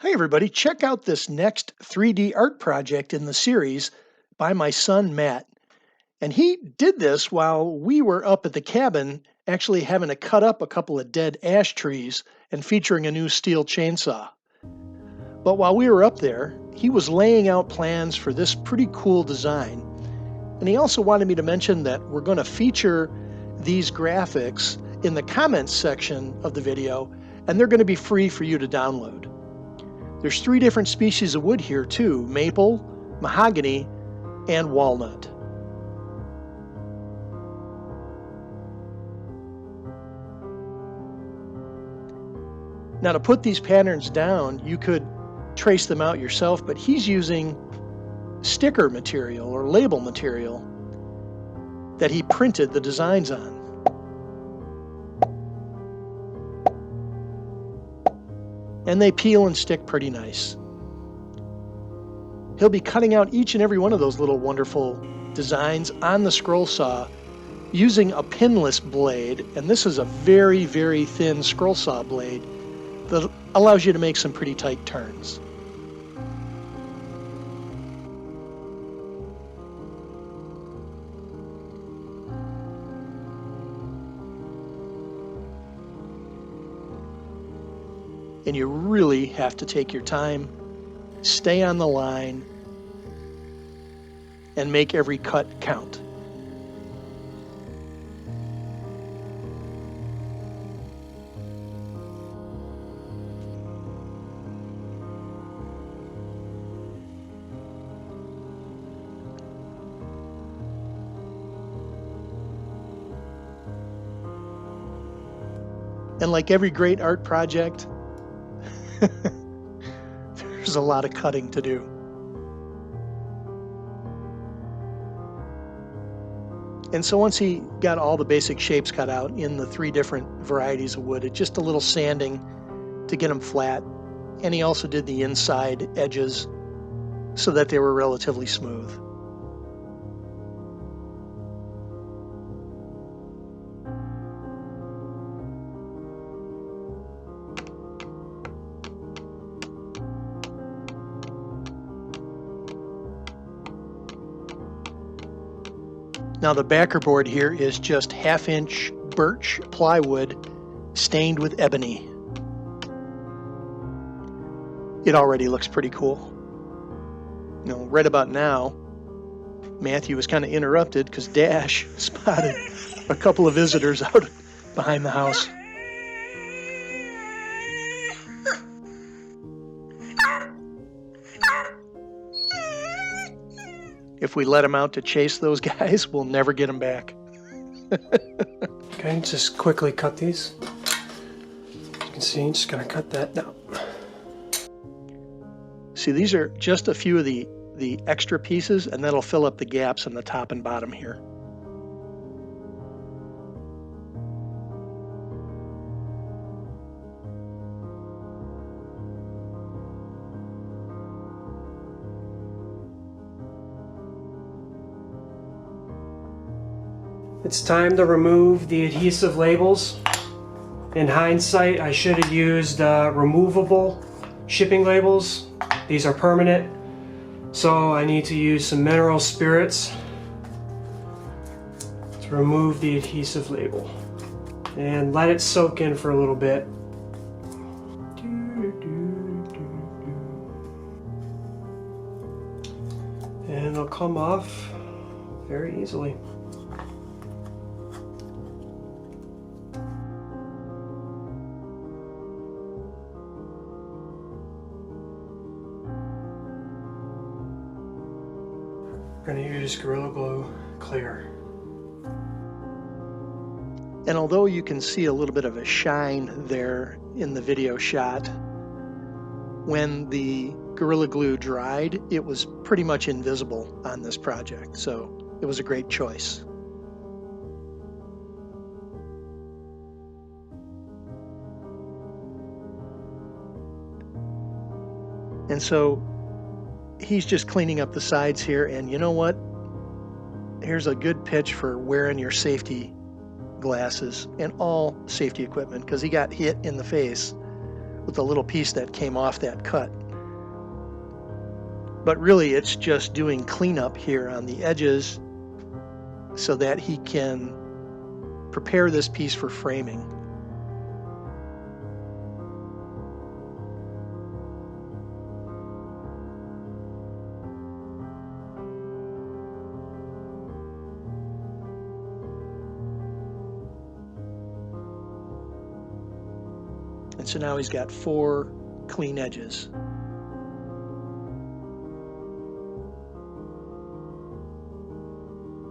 Hey everybody, check out this next 3D art project in the series by my son Matt. And he did this while we were up at the cabin, actually having to cut up a couple of dead ash trees and featuring a new steel chainsaw. But while we were up there, he was laying out plans for this pretty cool design. And he also wanted me to mention that we're going to feature these graphics in the comments section of the video, and they're going to be free for you to download. There's 3 different species of wood here too: maple, mahogany, and walnut. Now to put these patterns down, you could trace them out yourself, but he's using sticker material or label material that he printed the designs on. And they peel and stick pretty nice. He'll be cutting out each and every one of those little wonderful designs on the scroll saw using a pinless blade, and this is a very, very thin scroll saw blade that allows you to make some pretty tight turns. And you really have to take your time, stay on the line, and make every cut count. And like every great art project, there's a lot of cutting to do. And so once he got all the basic shapes cut out in the 3 different varieties of wood, it's just a little sanding to get them flat. And he also did the inside edges so that they were relatively smooth. Now the backer board here is just 1/2-inch birch plywood stained with ebony. It already looks pretty cool. You know, right about now, Matthew was kind of interrupted because Dash spotted a couple of visitors out behind the house. If we let him out to chase those guys, we'll never get him back. Okay, just quickly cut these. As you can see, I'm just gonna cut that now. See, these are just a few of the extra pieces, and that'll fill up the gaps in the top and bottom here. It's time to remove the adhesive labels. In hindsight, I should have used removable shipping labels. These are permanent, so I need to use some mineral spirits to remove the adhesive label and let it soak in for a little bit. And it'll come off very easily. We're going to use Gorilla Glue Clear. And although you can see a little bit of a shine there in the video shot, when the Gorilla Glue dried, it was pretty much invisible on this project, so it was a great choice. And so he's just cleaning up the sides here, and you know what? Here's a good pitch for wearing your safety glasses and all safety equipment, because he got hit in the face with the little piece that came off that cut. But really it's just doing cleanup here on the edges so that he can prepare this piece for framing. And so now he's got 4 clean edges.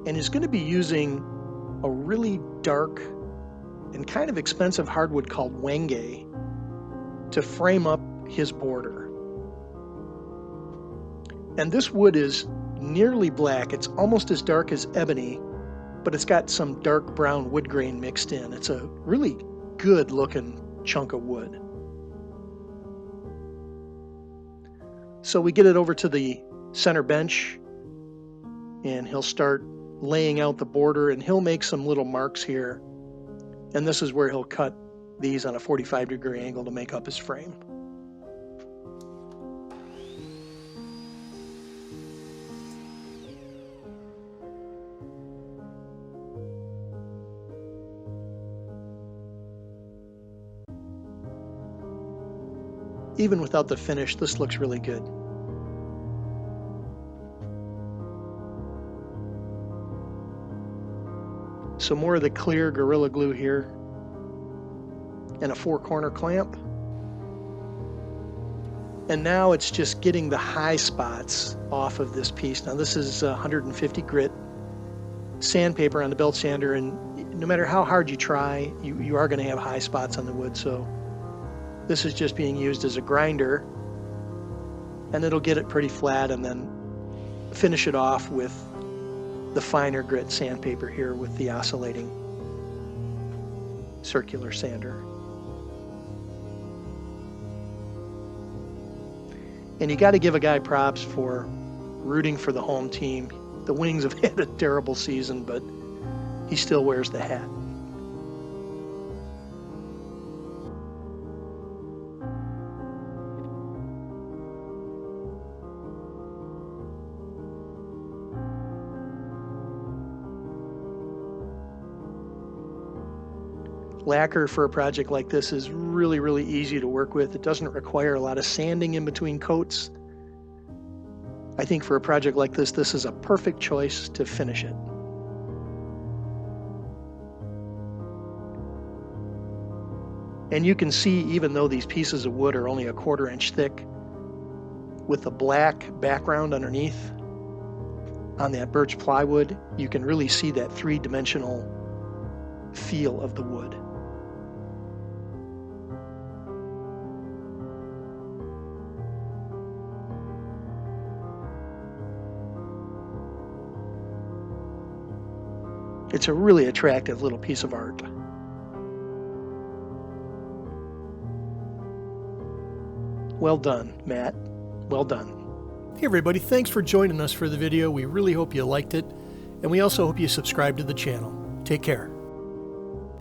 And he's going to be using a really dark and kind of expensive hardwood called wenge to frame up his border. And this wood is nearly black. It's almost as dark as ebony, but it's got some dark brown wood grain mixed in. It's a really good looking chunk of wood. So we get it over to the center bench and he'll start laying out the border, and he'll make some little marks here, and this is where he'll cut these on a 45-degree angle to make up his frame. Even without the finish, this looks really good. So more of the clear Gorilla Glue here and a 4-corner clamp. And now it's just getting the high spots off of this piece. Now this is 150 grit sandpaper on the belt sander, and no matter how hard you try, you are going to have high spots on the wood. So this is just being used as a grinder, and it'll get it pretty flat and then finish it off with the finer grit sandpaper here with the oscillating circular sander. And you got to give a guy props for rooting for the home team. The Wings have had a terrible season, but he still wears the hat. Lacquer for a project like this is really, really easy to work with. It doesn't require a lot of sanding in between coats. I think for a project like this, this is a perfect choice to finish it. And you can see, even though these pieces of wood are only a 1/4 inch thick, with the black background underneath on that birch plywood, you can really see that 3-dimensional feel of the wood. It's a really attractive little piece of art. Well done, Matt. Well done. Hey everybody, thanks for joining us for the video. We really hope you liked it, and we also hope you subscribe to the channel. Take care.